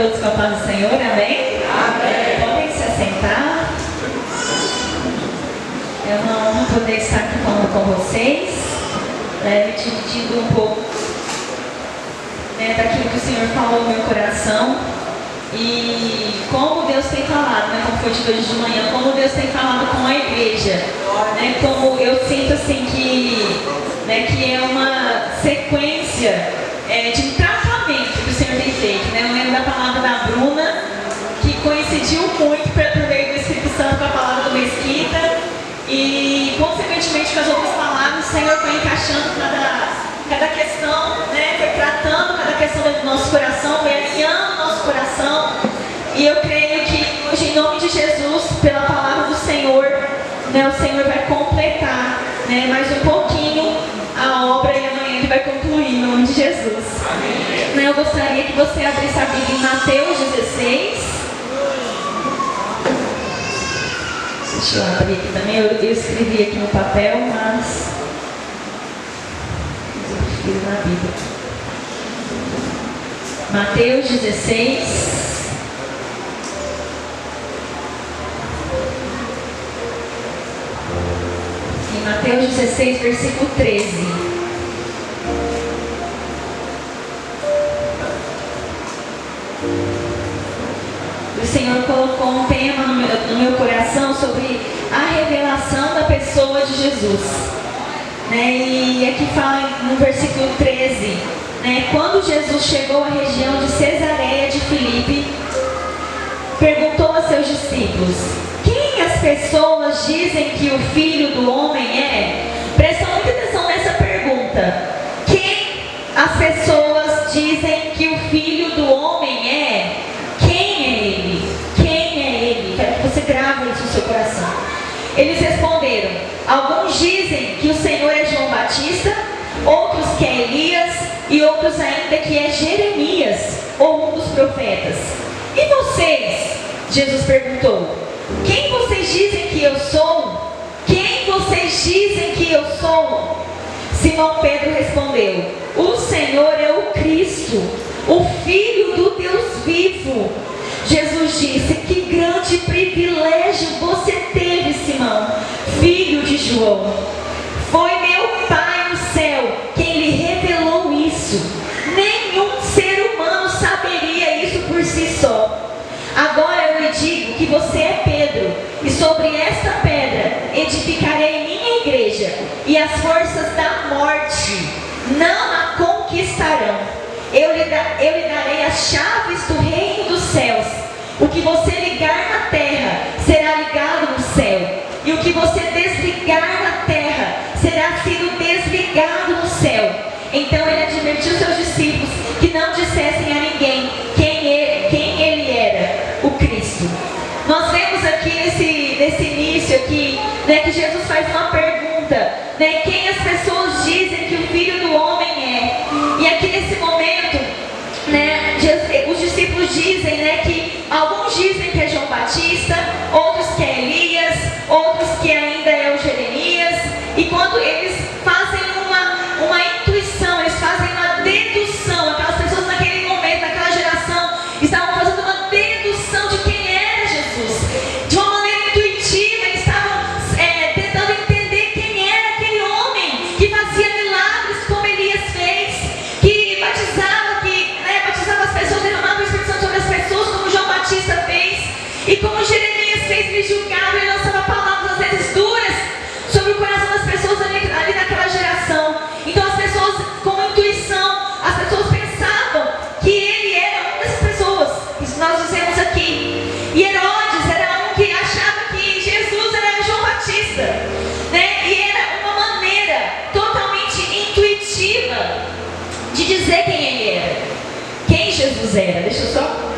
todos com a paz do Senhor, amém? Amém. Podem se assentar. É uma honra poder estar aqui falando com vocês, dividindo um pouco daquilo que o Senhor falou no meu coração e como Deus tem falado, como foi de hoje de manhã, como Deus tem falado com a igreja, como eu sinto assim que é uma sequência de um tratamento que o Senhor tem feito. Eu lembro da palavra da Bruna, que coincidiu muito por meio do Espírito Santo com a palavra do Mesquita e, consequentemente, com as outras palavras, o Senhor foi encaixando cada questão, foi tratando cada questão do nosso coração, foi alinhando o nosso coração. E eu creio que hoje, em nome de Jesus, pela palavra do Senhor, o Senhor vai completar mais um pouquinho a obra e amanhã Ele vai concluir, em nome de Jesus. Amém. Eu gostaria que você abrisse a Bíblia em Mateus 16. Deixa eu abrir aqui também. Eu escrevi aqui no papel, mas eu prefiro na Bíblia. Mateus 16. Em Mateus 16, versículo 13. O Senhor colocou um tema no meu coração sobre a revelação da pessoa de Jesus. E aqui fala no versículo 13, quando Jesus chegou à região de Cesareia de Filipe, perguntou a seus discípulos: quem as pessoas dizem que o Filho do Homem é? Presta muita atenção nessa pergunta. Quem as pessoas dizem que o Filho do Homem é? Quem é Ele? Quem é Ele? Quero que você grave isso no seu coração. Eles responderam: alguns dizem que o Senhor é João Batista, outros que é Elias e outros ainda que é Jeremias ou um dos profetas. E vocês? Jesus perguntou: quem vocês dizem que eu sou? Quem vocês dizem que eu sou? Simão Pedro respondeu: o Senhor é o Cristo, o Filho do Deus vivo. Jesus disse: que grande privilégio você teve, Simão, filho de João. Foi meu Pai no céu quem lhe revelou isso. Nenhum ser humano saberia isso por si só. Agora eu lhe digo que você é Pedro, e sobre esta pedra edificarei minha igreja, e as forças da morte não a conquistarão. Eu lhe darei as chaves do reino dos céus. O que você ligar na terra será ligado no céu, e o que você desligar na terra será sido desligado no céu. Então ele advertiu seus discípulos que não dissessem a ninguém quem ele era, o Cristo. Nós vemos aqui nesse início aqui, que Jesus faz uma pergunta, quem as pessoas dizem que o Filho do Homem é? E aqui nesse momento, os discípulos dizem, que alguns dizem que é João Batista, outros que é Elias, outros que ainda é o Jeremias. E quando eles fazem uma intuição, eles fazem uma dedução, aquelas pessoas naquele momento, naquela geração, estavam fazendo uma dedução de quem era Jesus. De uma maneira intuitiva, eles estavam tentando entender quem era aquele homem que fazia milagres como Elias fez, que batizava as pessoas, derramava o Espírito Santo sobre as pessoas, como João Batista fez, e como Jeremias fez, ele julgava e lançava palavras às vezes duras sobre o coração das pessoas ali naquela geração. Então as pessoas, com intuição, as pessoas pensavam que ele era uma dessas pessoas. Isso nós dizemos aqui. E Herodes era um que achava que Jesus era João Batista, e era uma maneira totalmente intuitiva de dizer quem ele era, quem Jesus era. Deixa eu só.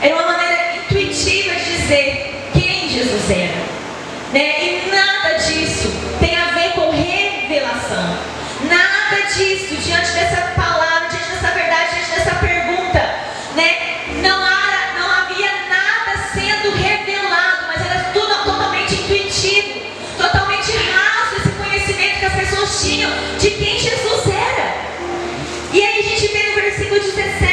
Era uma maneira intuitiva de dizer quem Jesus era. E nada disso tem a ver com revelação. Nada disso, diante dessa palavra, diante dessa verdade, diante dessa pergunta, não havia nada sendo revelado, mas era tudo totalmente intuitivo, totalmente raso esse conhecimento que as pessoas tinham de quem Jesus era. E aí a gente vê no versículo 17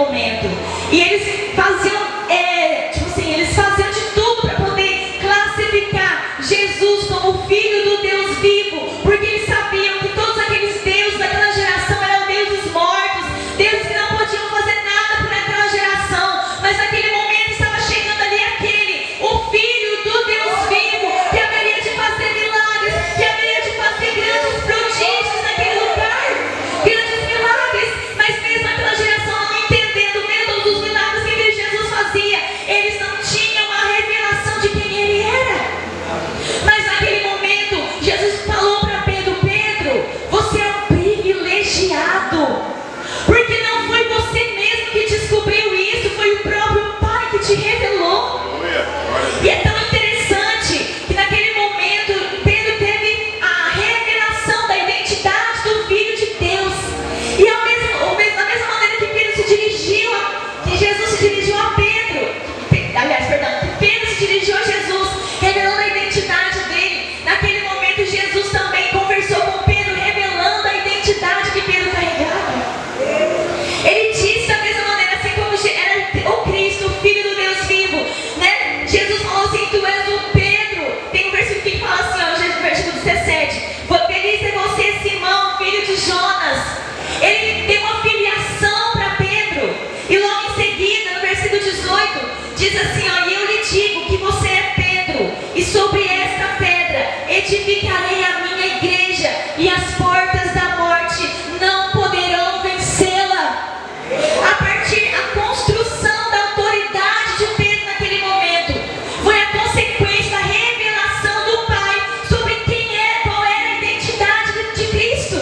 momento. E eles faziam, eles faziam de tudo para poder classificar Jesus como Filho do Deus vivo, porque eles sabiam que todos aqueles deuses daquela geração eram deuses mortos, deuses que não podiam fazer nada por aquela geração. Mas naquele momento estava chegando ali o Filho do Deus vivo, que haveria de fazer milagres, que haveria de fazer grandes prodígios naquele lugar, grandes milagres. Mas mesmo aquela geração não entendendo, vendo todos os milagres que Jesus fazia, eles não tinham a revelação de quem ele era. Mas naquele momento, Jesus falou para Pedro: Pedro, você é um privilegiado, porque não foi você mesmo que descobriu isso, foi o próprio Pai que te revelou. E é tão interessante que naquele momento Pedro teve a revelação da identidade do Filho de Deus. E da mesma maneira que que Jesus se dirigiu a Pedro, que Pedro se dirigiu a Jesus, revelando a identidade dele. Naquele momento Jesus também conversou com Pedro, revelando a identidade que Pedro carregava. Ele disse da mesma maneira, assim como era o Cristo, o Filho do Deus vivo, né? Jesus falou assim: tu és o Pedro. Tem um versículo que fala assim, ó, versículo 17: feliz é você, Simão, filho de Jonas. Ele deu uma filiação para Pedro. E logo em seguida, no versículo 18, diz assim, ó: e eu lhe digo que você é Pedro, e sobre esta pedra edificarei a minha igreja, e as portas da morte não poderão vencê-la. A construção da autoridade de Pedro naquele momento foi a consequência da revelação do Pai sobre qual era a identidade de Cristo.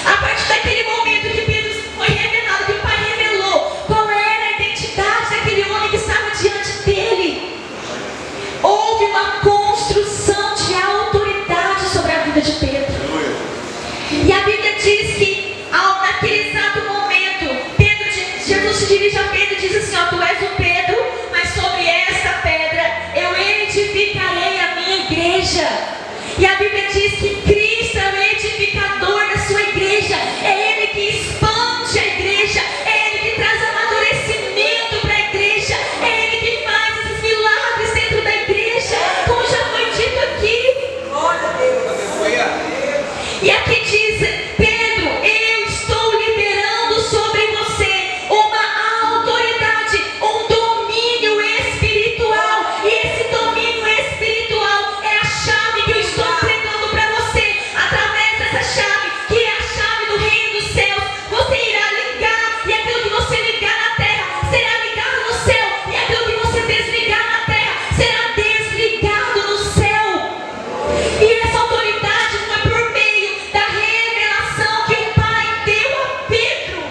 A partir daquele momento que Pedro foi revelado, que o Pai revelou qual era a identidade daquele homem que estava diante dele, houve uma construção de autoridade sobre a vida de Pedro. E a Bíblia diz que naquele exato momento, Jesus se dirige a Pedro e diz assim, ó: tu és o Pedro, mas sobre esta pedra eu edificarei a minha igreja. E a Bíblia diz que Cristo é o edificador da sua igreja, é Ele que expande a igreja, é Ele que traz amadurecimento para a igreja, é Ele que faz esses milagres dentro da igreja, como já foi dito aqui. E aqui diz: Pedro, eu estou liberando sobre você uma autoridade, um domínio espiritual. E esse domínio espiritual é a chave que eu estou entregando para você. Através dessa chave, que é a chave do reino dos céus, você irá ligar, e aquilo que você ligar na terra será ligado no céu, e aquilo que você desligar na terra será desligado no céu. E essa autoridade foi por meio da revelação que o Pai deu a Pedro.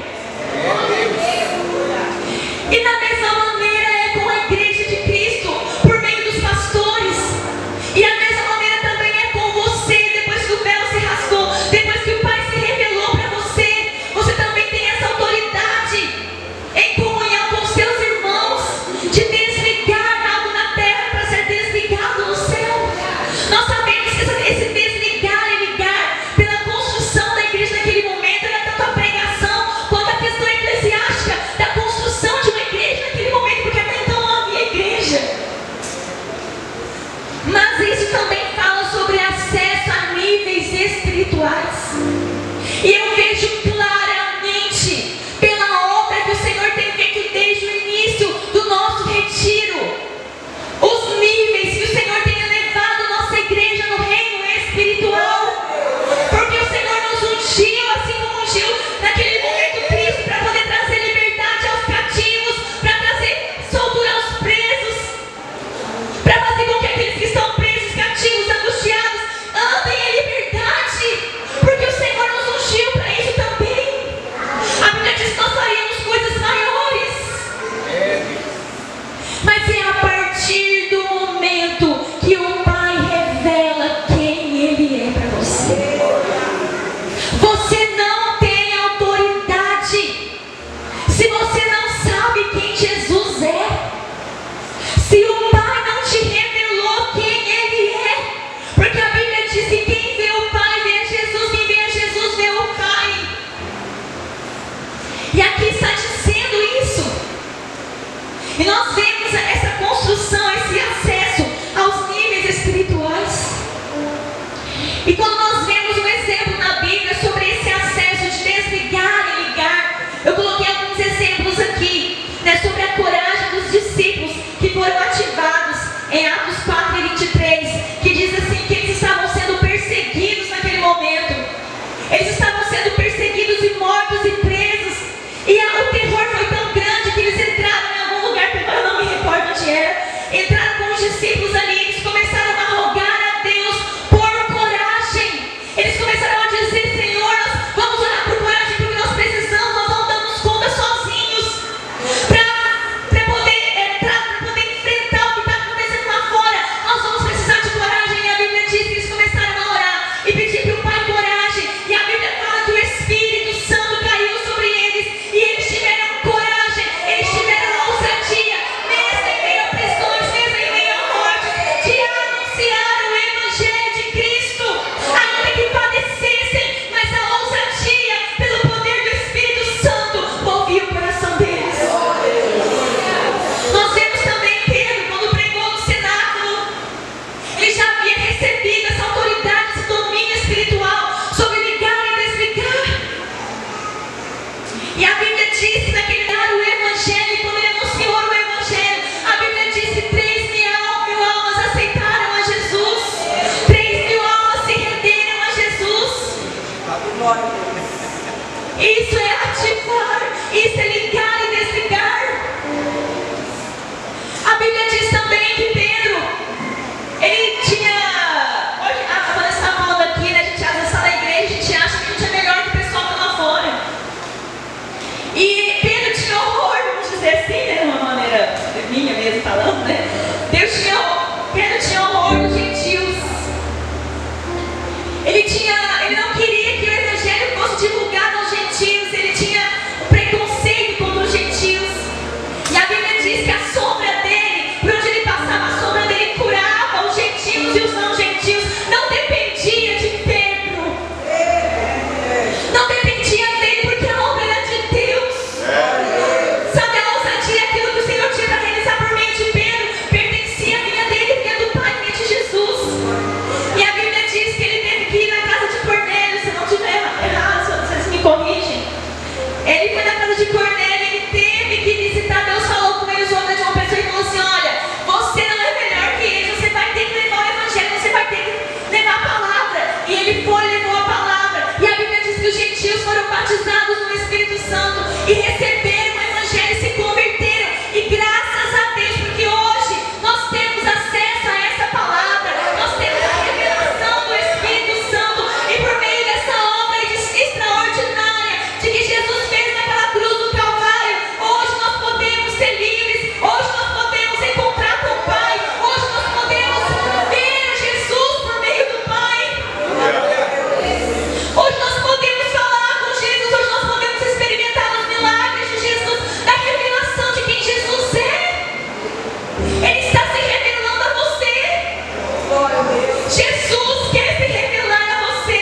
E da mesma maneira é com a igreja de Cristo, por meio dos pastores. E a mesma maneira também é com você, depois que o véu se rasgou, depois que o Pai se revelou para você, você também tem essa autoridade, em comunhão com seus irmãos, de desligar algo na terra para ser desligado no céu. Nós sabemos que esse desligar e ligar pela construção da igreja naquele momento era tanto a pregação quanto a questão eclesiástica da construção de uma igreja naquele momento, porque até então não havia igreja. Mas isso também fala sobre acesso a níveis espirituais. E eu vejo claramente, pela obra que o Senhor tem feito desde o início do nosso retiro, os níveis que o Senhor tem elevado nossa igreja no reino espiritual. Porque o Senhor nos ungiu, assim como ungiu naquele momento Cristo, para poder trazer liberdade aos cativos, para trazer soltura aos presos, para fazer com que aqueles que estão presos, cativos, angustiados, andem em liberdade. Porque o Senhor nos ungiu para isso também. A Bíblia diz que nós faríamos coisas maiores. Mas é a partir do momento que o Pai revela quem Ele é para você. Você não tem autoridade se você não sabe quem Jesus é. Se o Pai não te revelou quem Ele é. Porque a Bíblia diz que quem vê o Pai vê a Jesus, quem vê a Jesus vê o Pai. E aqui está dizendo E nós vemos essa construção, esse acesso aos níveis espirituais. E quando nós vemos um exemplo na Bíblia sobre esse acesso de desligar e ligar, eu coloquei alguns exemplos aqui, né, sobre a coragem dos discípulos que foram ativados em Atos 4:23, que diz assim, que eles estavam sendo perseguidos naquele momento. Eles estavam sendo perseguidos e mortos e presos. E o terror foi tão grande que eles entraram em algum lugar, que agora não me recordo onde era, entraram com os discípulos ali, eles começaram a rogar a Deus por coragem. Eles começaram a dizer, Senhor, nós vamos orar por coragem, porque nós precisamos, nós não damos conta sozinhos para poder enfrentar o que está acontecendo lá fora. Nós vamos precisar de coragem. E a Bíblia diz que eles começaram a orar e pedir para o Pai coragem. E a Bíblia fala que o Espírito Santo caiu sobre eles e eles tiveram coragem, eles tiveram ousadia, mesmo em meio a prisões, mesmo em meio a morte, de anunciar o Evangelho de Cristo, ainda que padecessem, mas a ousadia, pelo poder do Espírito Santo, movia o coração deles. Nós vemos também Pedro, quando pregou no cenáculo, ele já havia recebido essa autoridade, esse domínio espiritual sobre ligar e desligar. E a Bíblia diz que naquele lugar o Evangelho, quando ele anunciou o Evangelho, a Bíblia diz que 3.000 almas aceitaram a Jesus, 3.000 almas se renderam a Jesus. Isso é ativar, isso é ligar e desligar. A Bíblia diz também que Pedro, ele tinha, hoje a Vanessa está falando aqui, né? A gente às vezes está na igreja, a gente acha que a gente é melhor que o pessoal que está lá fora. E Pedro tinha horror, vamos dizer assim, né? De uma maneira minha mesmo falando, né? Pedro tinha horror dos gentios. Ele não queria que o Evangelho fosse divulgado aos gentios. Ele tinha um preconceito contra os gentios. E a Bíblia diz que a sombra dele, por onde ele passava, a sombra dele curava os gentios e os não gentios. Não dependia de Pedro. Não dependia dele, porque a obra era de Deus. Sabe, a ousadia, aquilo que o Senhor tinha para realizar por meio de Pedro, pertencia à vida dele, vinha do Pai, vinha de Jesus. E a Bíblia diz que ele teve que ir na casa de Cornélio, se não estiver errado, se vocês me corrigem. Ele foi na casa de Cornélio, ele teve que visitar. Deus falou com ele, usou de uma pessoa e falou assim, olha, você não é melhor que ele, você vai ter que levar o Evangelho, você vai ter que levar a palavra. E ele foi, levou a palavra. E a Bíblia diz que os gentios foram batizados no Espírito Santo e receberam o Evangelho e se converteram. E graças a Deus, porque hoje nós temos acesso a essa palavra, nós temos a revelação do Espírito Santo, e por meio dessa obra extraordinária de que Jesus fez naquela cruz do Calvário, hoje nós podemos ser livres, hoje nós podemos encontrar com o Pai, hoje nós podemos ver Jesus por meio do Pai. Hoje nós podemos falar com Jesus, hoje nós podemos experimentar os milagres de Jesus, da revelação de quem Jesus é. Ele está se revelando a você. Jesus quer se revelar a você.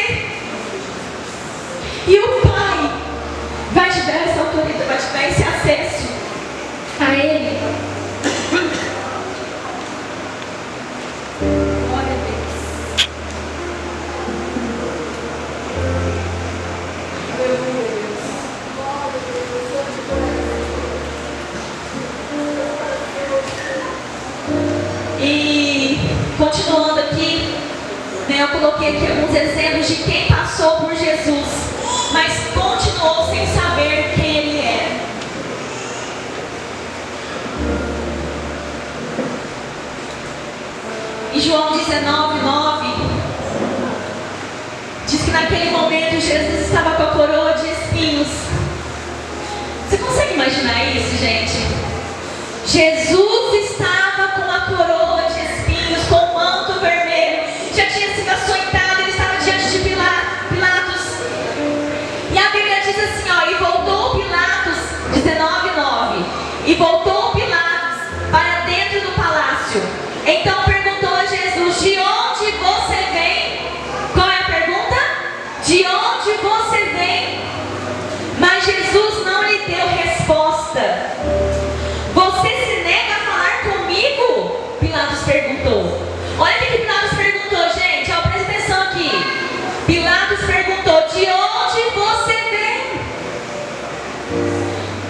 E o Pai vai te dar essa autoridade, vai te dar esse acesso a Ele. Glória a Deus. E continuando aqui, né, eu coloquei aqui alguns exemplos de quem passou por Jesus, mas continuou sem saber quem ele era. Em João 19:9 diz que naquele momento Jesus estava com a coroa de espinhos. Você consegue imaginar isso, gente? Jesus estava com a coroa de espinhos, com o manto vermelho, já tinha sido açoitado, ele estava diante de Pilatos. E a Bíblia diz assim, ó, e voltou Pilatos, 19:9, e voltou Pilatos para dentro do palácio. Então perguntou a Jesus, de onde você vem? Qual é a pergunta? De onde você vem? Mas Jesus não lhe deu resposta. Você se nega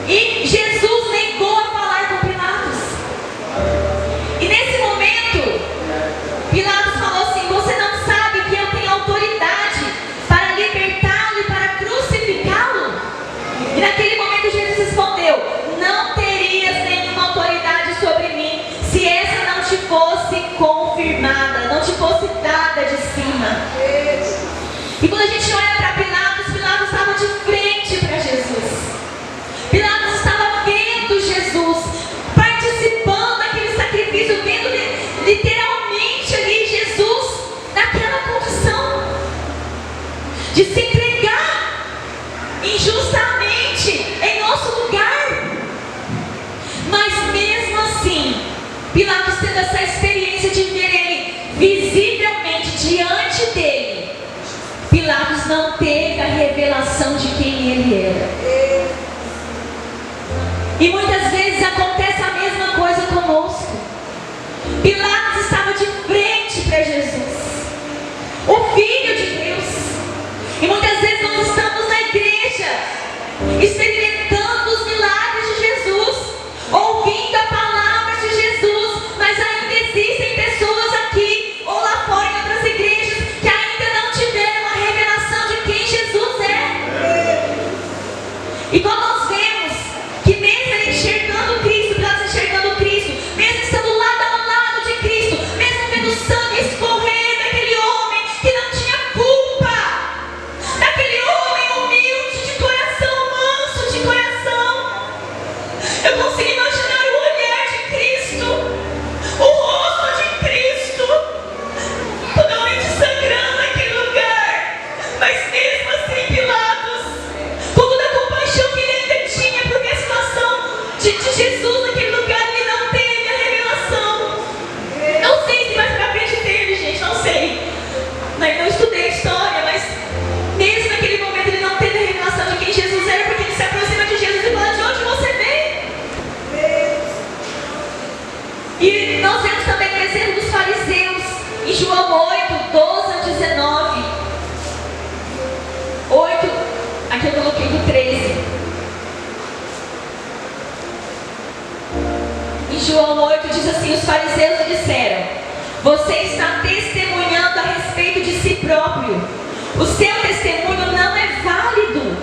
E Jesus negou a falar com Pilatos. E nesse momento, Pilatos falou assim: você não sabe que eu tenho autoridade para libertá-lo e para crucificá-lo? E naquele momento Jesus respondeu: não terias nenhuma autoridade sobre mim se essa não te fosse confirmada, não te fosse dada de cima. E quando a gente olha para Pilatos, Pilatos estava de frente para Jesus. Pilatos estava vendo Jesus, participando daquele sacrifício, vendo literalmente ali Jesus naquela condição de se entregar injustamente em nosso lugar. Mas mesmo assim, Pilatos tendo essa experiência de ver ele visivelmente diante dele, Pilatos não teve a revelação de quem ele era. E muitas vezes acontece a mesma coisa conosco. Pilatos estava de frente para Jesus, o Filho de Deus. E muitas vezes nós estamos na igreja, experimentando os milagres de Jesus, ouvindo a palavra de Jesus, mas ainda existem pessoas aqui ou lá fora em outras igrejas que ainda não tiveram a revelação de quem Jesus é. E quando nós vemos que mesmo ele enxergando Cristo, Pilatos enxergando Cristo, mesmo estando lado a lado de Cristo, mesmo vendo sangue escorrer daquele homem que não tinha culpa, daquele homem humilde de coração, manso de coração, eu consigo imaginar o olhar de Cristo, o rosto de Cristo, totalmente sangrando naquele lugar. Mas mesmo assim, Pilatos, com toda a compaixão que ele ainda tinha, porque a situação de Jesus naquele lugar, ele não teve a revelação. Não sei se mais pra frente teve, gente, não sei. Não estudei história, mas mesmo naquele momento ele não teve a revelação de quem Jesus era, porque ele se aproxima de Jesus e fala: de onde você veio? E nós vemos também o exemplo dos fariseus em João 8, 12 a 19. 8, aqui eu coloquei do 13. Em João 8 diz assim: os fariseus lhe disseram: você está testemunhando a respeito de si próprio, o seu testemunho não é válido.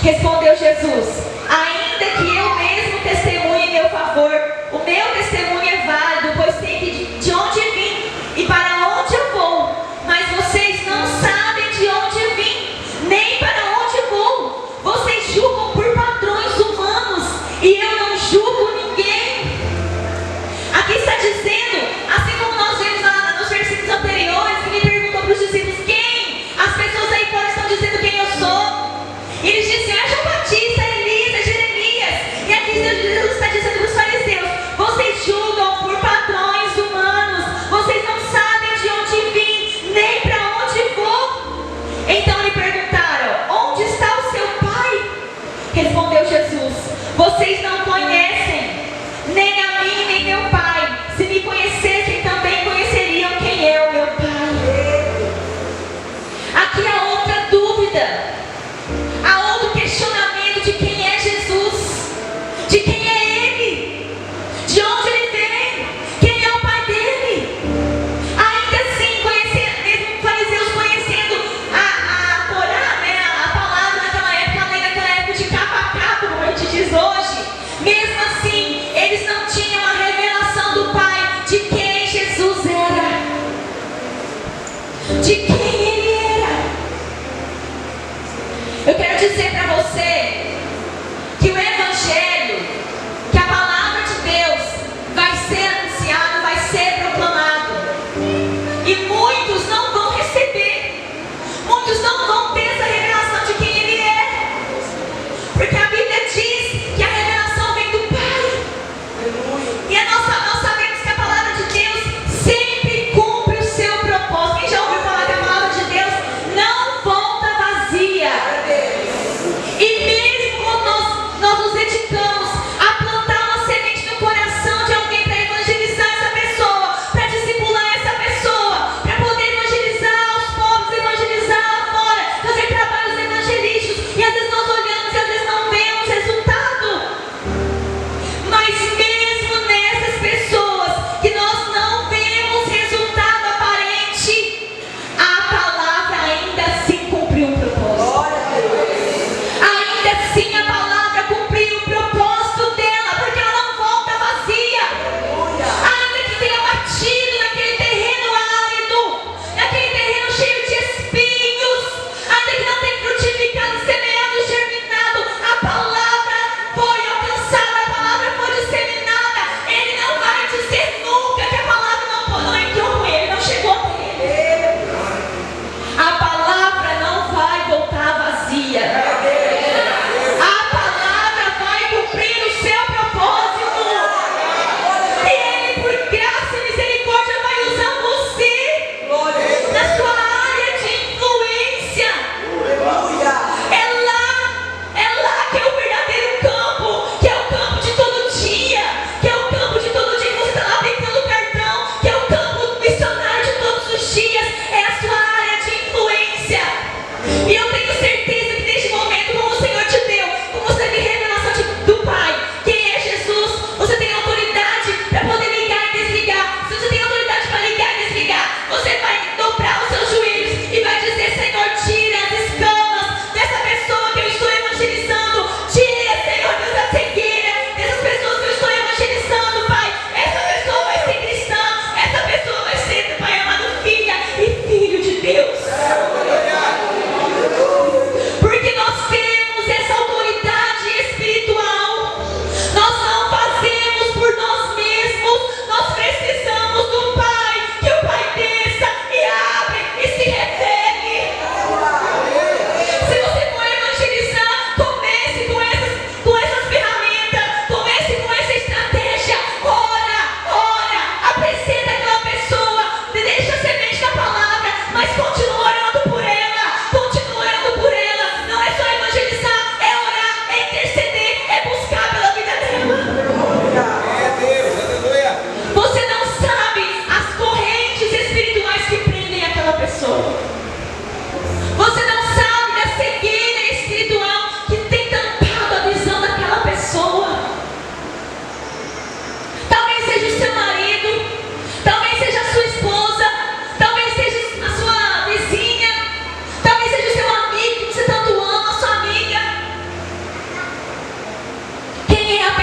Respondeu Jesus: ainda que eu mesmo testemunhe em meu favor, o meu testemunho é válido, pois sei de onde vim e para onde eu vou, mas vocês não sabem de onde vim, nem para onde vou. Vocês julgam por padrões humanos e eu não julgo ninguém. Aqui está dizendo, assim como nós vemos nos versículos anteriores, que ele perguntou para os discípulos: quem? As pessoas aí fora estão dizendo quem eu sou. E eles disseram: é João Batista, Elisa, Jeremias. E aqui Jesus está dizendo para os fariseus: vocês julgam por padrões humanos, vocês não sabem de onde vim, nem para onde vou. Então lhe perguntaram: onde está o seu pai? Respondeu Jesus: vocês não conhecem nem a mim, nem meu pai. Se me conhecessem, também conheceriam quem é o meu pai. Aqui há outra dúvida, há outro questionamento de quem é Jesus, de quem é Ele, de onde Ele vem, quem é o pai dele. Ainda assim, mesmo fariseus conhecendo a Torá, né, a palavra naquela época, além daquela época de capa a capa, como a gente diz hoje, mesmo assim, eles não tinham a revelação do Pai de quem Jesus era, de quem Ele era. Eu quero dizer para você que o Evangelho, que a palavra de Deus vai ser anunciado, vai ser proclamado, e muitos não vão receber, muitos não vão ter essa revelação de quem Ele é, porque a Bíblia diz que a revelação vem do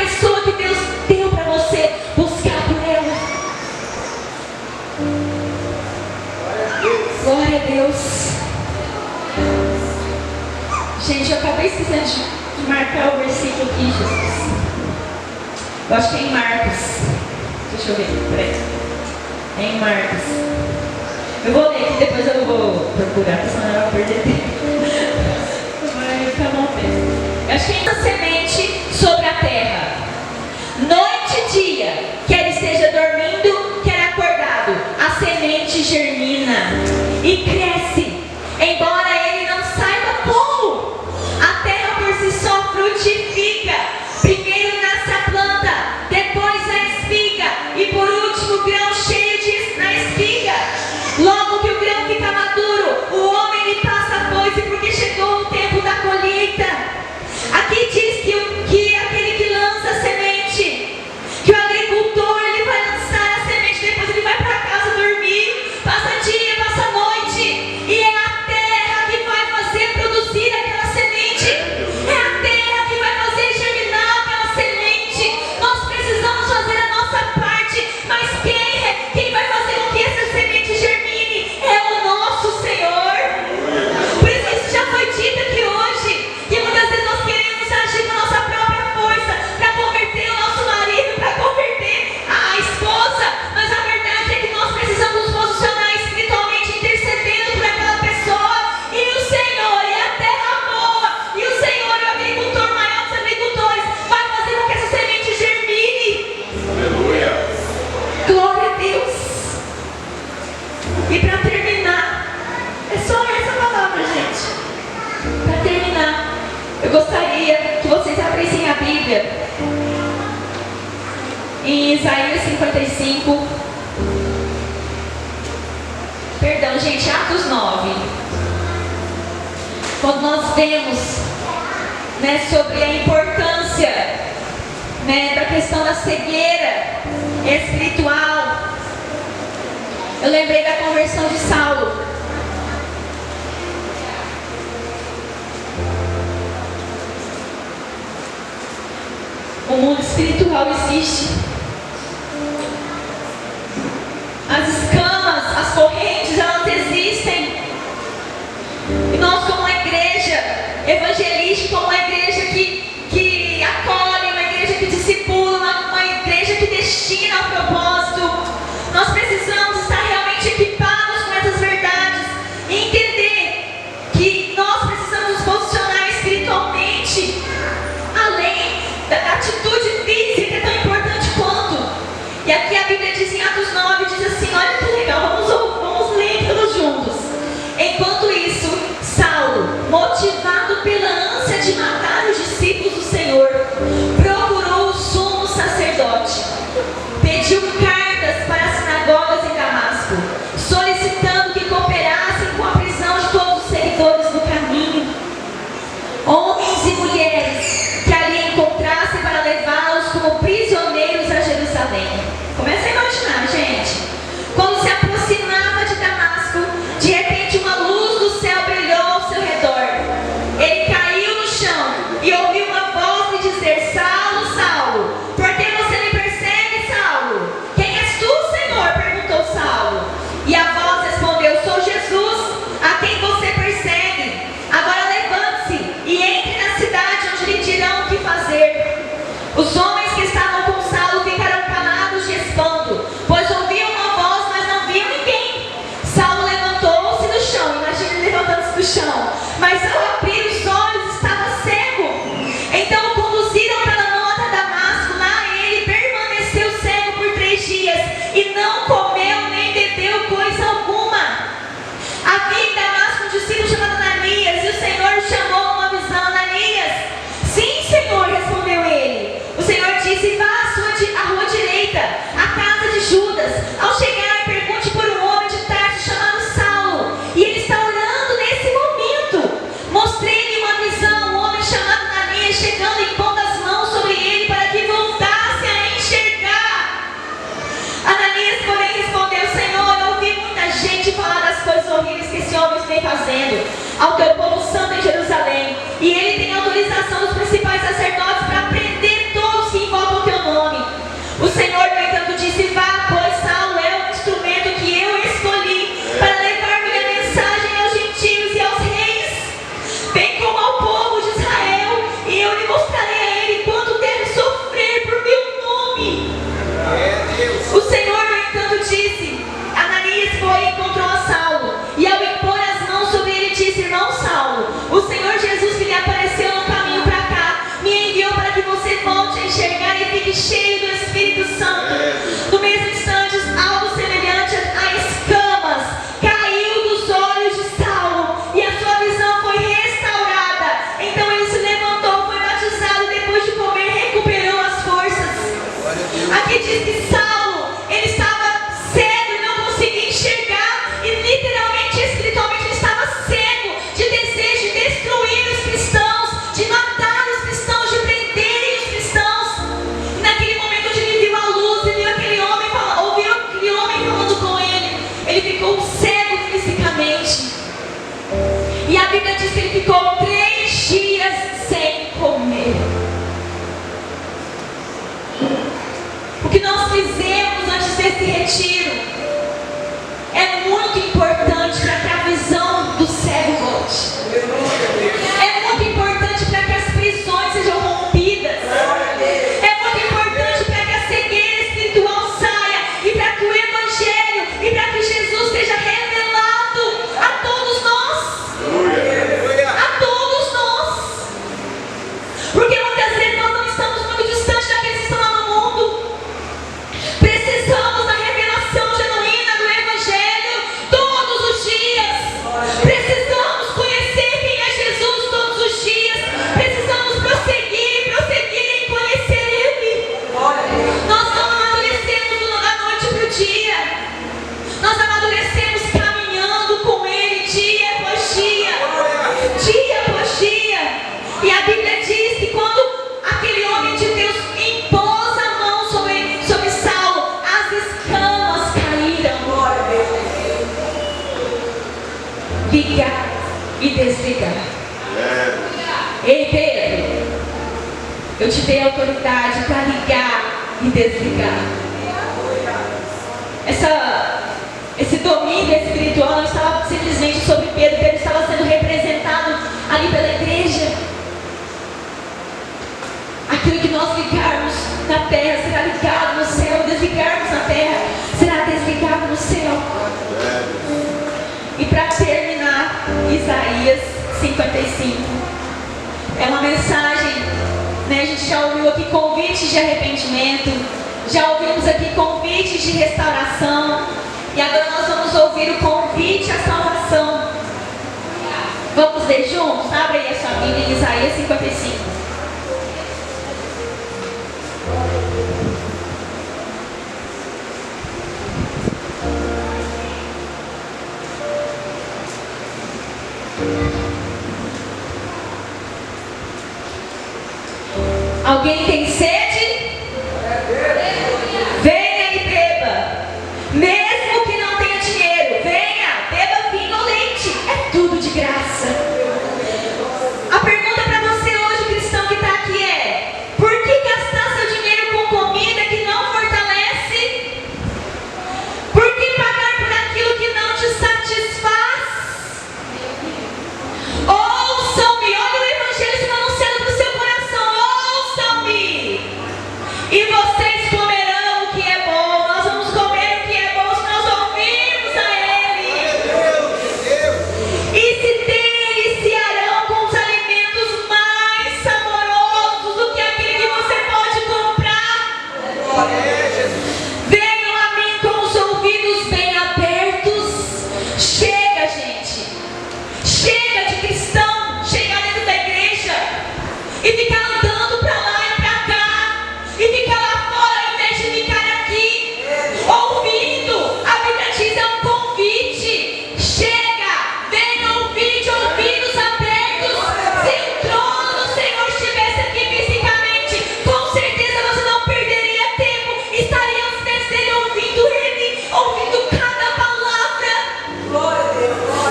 pessoa que Deus deu para você, buscar por ela. Glória a Deus. Gente, eu acabei esquecendo de marcar o versículo aqui, Jesus. Eu acho que é em Marcos. Deixa eu ver, peraí. É em Marcos. Eu vou ler aqui, depois eu vou procurar, senão eu vou perder tempo. Vai ficar bom mesmo. Eu acho que é uma semente sobre a terra. Noite e dia, quer esteja dormindo, quer acordado, a semente germina e cresce, embora ele não saiba como. A terra por si só frutifica. Primeiro nasce a planta, depois a espiga e por último o grão cheio na espiga. Logo que o grão fica maduro, o homem lhe passa a foice, porque chegou o tempo da colheita. Aqui diz que aquele que lança a semente, que o agricultor, ele vai lançar a semente, depois ele vai para casa dormir, passa dia, passa noite, e é a terra que vai fazer produzir aquela semente, é a terra que vai fazer germinar aquela semente. Nós precisamos fazer a nossa parte, mas quem vai fazer com que essa semente germine é o nosso Senhor. Por isso que isso já foi dito aqui hoje, que muitas vezes nós queremos agir com a nossa própria força para converter o nosso marido, para converter a esposa, mas a verdade é que nós precisamos nos posicionar espiritualmente, intercedendo por aquela pessoa, e o Senhor é a terra boa, e o Senhor é o agricultor maior dos agricultores, vai fazer com que essa semente germine. Aleluia. Glória a Deus. E para terminar, é só essa palavra, gente. Para terminar, eu gostaria que vocês abrissem a Bíblia em Isaías 55. Perdão, gente, Atos 9. Quando nós vemos, sobre a importância, da questão da cegueira espiritual, eu lembrei da conversão de Saulo. O mundo espiritual existe. As escamas, as correntes, elas existem. E nós, como uma igreja evangelística, como uma igreja que acolhe, uma igreja que discipula, uma igreja que destina ao propósito, nós precisamos estar realmente equipados com essas verdades e entender que nós precisamos nos posicionar espiritualmente, além da atitude física, que é tão importante quanto. E aqui a Bíblia diz em Atos 9, diz assim, olha que legal, vamos ler todos juntos. Enquanto isso, Saulo, motivado pela ânsia de matar os discípulos do Senhor, procurou o sumo sacerdote, pediu cartas para as sinagogas em Damasco, solicitando que cooperassem com a prisão de todos os seguidores do caminho, homens e mulheres que ali encontrassem, para levá-los como prisioneiros a Jerusalém. Começa a imaginar, gente. Quando se aproximava de Damasco, de repente uma luz do céu brilhou ao seu redor. Ele caiu no chão e ouviu uma voz lhe dizer: Saulo, Saulo, por que você me persegue, Saulo? Quem és tu, Senhor? Perguntou Saulo. E a voz respondeu: sou Jesus, a quem você persegue. Agora levante-se e entre na cidade, onde lhe dirão o que fazer. Os homens que estavam com Saulo ficaram calados de espanto, pois ouviam uma voz, mas não viam ninguém. Saulo levantou-se do chão, imagina ele levantando-se do chão, mas ao abrir os olhos estava cego. Então o conduziram pela mão até Damasco. Lá ele permaneceu cego por 3 dias e não comeu nem bebeu coisa alguma. Havia em Damasco um discípulo chamado Ananias, e o Senhor chamou uma visão: Ananias. Sim, Senhor, respondeu ele. O Senhor disse: vá à rua direita, à casa de Judas. Ao chegar, pergunte por um homem de Tarso chamado Saulo, e ele está orando nesse momento. Mostrei-lhe uma visão, um homem chamado Ananias chegando e pondo as mãos sobre ele para que voltasse a enxergar. Ananias, porém, respondeu: Senhor, eu ouvi muita gente falar das coisas horríveis que esse homem vem fazendo ao teu povo santo em Jerusalém, e ele tem autorização dos principais sacerdotes para prender todos que esse retiro é muito importante para que a visão do cego volte. É muito importante para que as prisões sejam rompidas. É muito importante para que a cegueira espiritual saia e para que o Evangelho e para que Jesus seja revelado a todos nós. A todos nós. Porque muitas vezes nós não estamos muito distantes daqueles que estão lá no mundo. Precisamos da revelação genuína do Evangelho todos os dias. Precisamos conhecer quem é Jesus todos os dias. Precisamos prosseguir em conhecer Ele. Nós não amadurecemos da noite para o dia. Nós amadurecemos caminhando com Ele dia após dia. Dia após dia. E a Bíblia diz que quando aquele homem de Deus impôs a mão sobre Saulo, as escamas caíram. Ligar e desligar. Ei, Pedro, eu te dei autoridade para ligar e desligar. Esse domínio espiritual não estava simplesmente sobre Pedro. Pedro estava sendo representado ali pela igreja. Aquilo que nós ligarmos na terra será ligado no céu. Desligarmos na terra será desligado no céu. E para terminar, Isaías 55 é uma mensagem, né? A gente já ouviu aqui convites de arrependimento, já ouvimos aqui convites de restauração, e agora nós vamos ouvir o convite à salvação. Vamos ler juntos? Abre aí a sua Bíblia em Isaías 55. Alguém tem sede? Venha e beba. Mesmo que não tenha dinheiro, venha, beba vinho ou leite. É tudo de graça. A pergunta para você hoje, cristão que está aqui, é: por que gastar seu dinheiro com comida que não fortalece? Por que pagar por aquilo que não te satisfaz? Ouçam-me, olha o Evangelho sendo anunciado para o seu coração. Ouçam-me, e vocês comerão o que é bom. Nós vamos comer o que é bom se nós ouvirmos a Ele. E se deliciarão com os alimentos mais saborosos do que aquele que você pode comprar. Venham a mim com os ouvidos bem abertos. Chega, gente. Chega de cristão chegar dentro da igreja e ficar andando para lá e para cá, e ficar lá fora ao invés de ficar aqui ouvindo. A Bíblia diz, é um convite. Chega, venha ouvir de ouvidos abertos. Se o trono do Senhor estivesse aqui fisicamente, com certeza você não perderia tempo, estaria aos pés dele, ouvindo Ele, ouvindo cada palavra.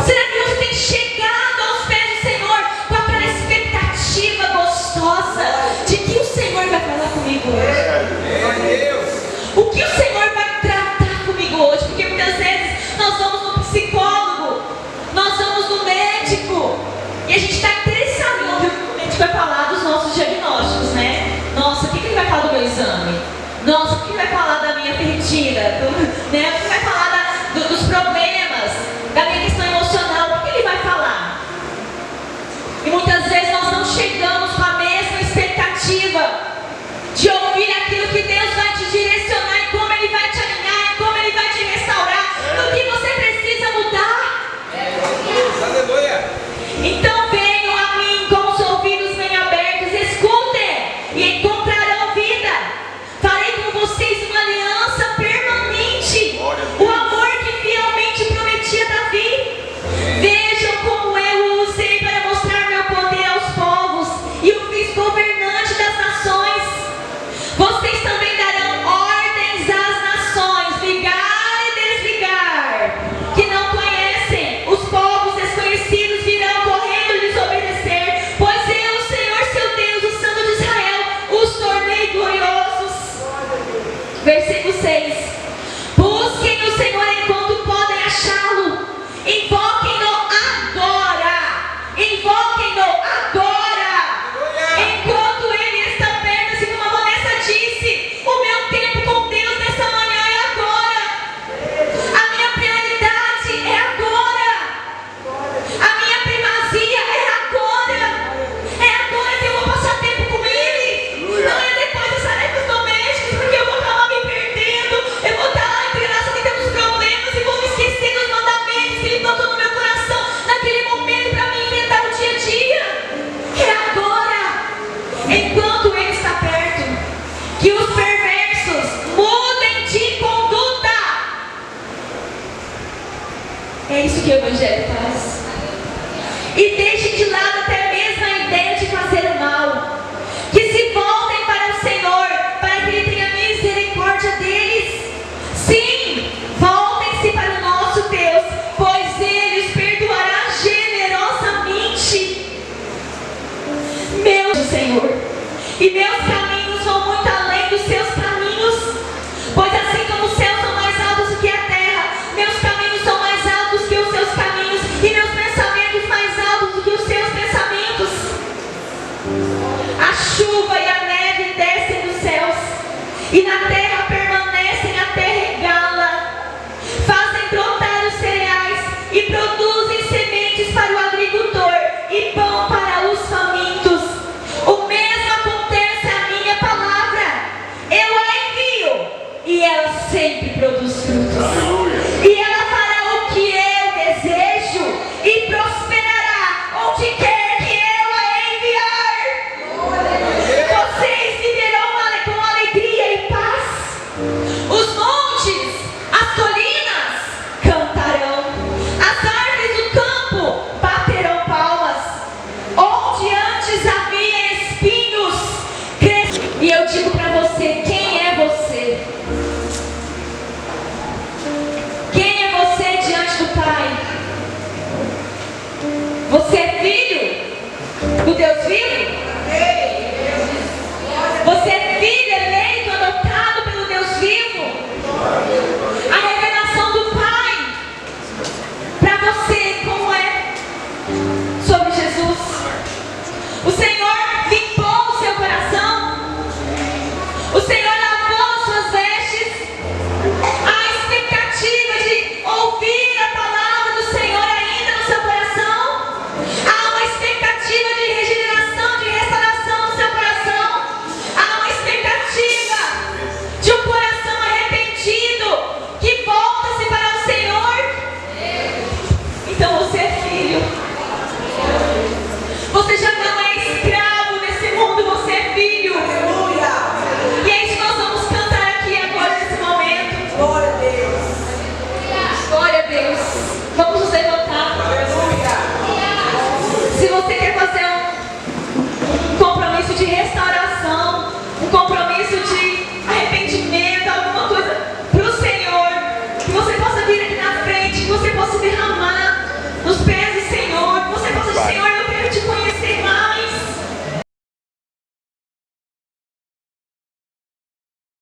Será que você tem chegado aos pés do Senhor com aquela expectativa gostosa de que o Senhor vai falar comigo hoje? O que o Senhor vai tratar comigo hoje? Porque muitas vezes nós vamos no psicólogo, nós vamos no médico, e a gente está interessado em ouvir o que o médico vai falar dos nossos diagnósticos, né? Nossa, o que ele vai falar do meu exame? Nossa, o que ele vai falar da minha ferritina? Né? O que ele vai falar dos problemas, da minha questão emocional? O que ele vai falar? E muitas vezes nós não chegamos com a mesma expectativa de ouvir aquilo que Deus vai te direcionar, e como Ele vai te alinhar, e como Ele vai te restaurar, no que você precisa mudar. Aleluia. Então venham a mim com os ouvidos bem abertos, escutem e encontrarão vida. Farei com vocês uma aliança permanente, o amor que fielmente prometia Davi. Vejam como eu o usei para mostrar meu poder aos povos e o fiz governante das nações. Vocês também darão ordens às nações, ligar e desligar, que não conhecem. Os povos desconhecidos virão correndo lhes obedecer, pois eu, o Senhor seu Deus, o Santo de Israel, os tornei gloriosos. Versículo 6. Evangelho faz. E deixem de lado até mesmo a ideia de fazer o mal. Que se voltem para o Senhor, para que Ele tenha misericórdia deles. Sim, voltem-se para o nosso Deus, pois Ele os perdoará generosamente. Meu Senhor, e meus caminhos vão muito além dos seus caminhos, pois assim como os céus são mais altos do que a terra, meus caminhos são mais altos que os seus caminhos, e meus pensamentos mais altos do que os seus pensamentos. A chuva e a neve descem dos céus, e na terra permanecem até regá-la. Fazem brotar os cereais e produzem sementes para o agricultor e pão para os famintos. O mesmo acontece à minha palavra. Eu a envio e ela sempre produz frutos. Aleluia. E ela fará o que eu desejo e prosperará onde quer que eu a enviar. Vocês viverão com alegria e paz. Os montes, as colinas cantarão. As árvores do campo baterão palmas. Onde antes havia espinhos, crescerão. E eu digo para você, quem é você? Quem é você diante do Pai? Você é filho do Deus vivo? Você é filho eleito, adotado pelo Deus vivo? A revelação do Pai para você, como é sobre Jesus? O Senhor limpou o seu coração? O Senhor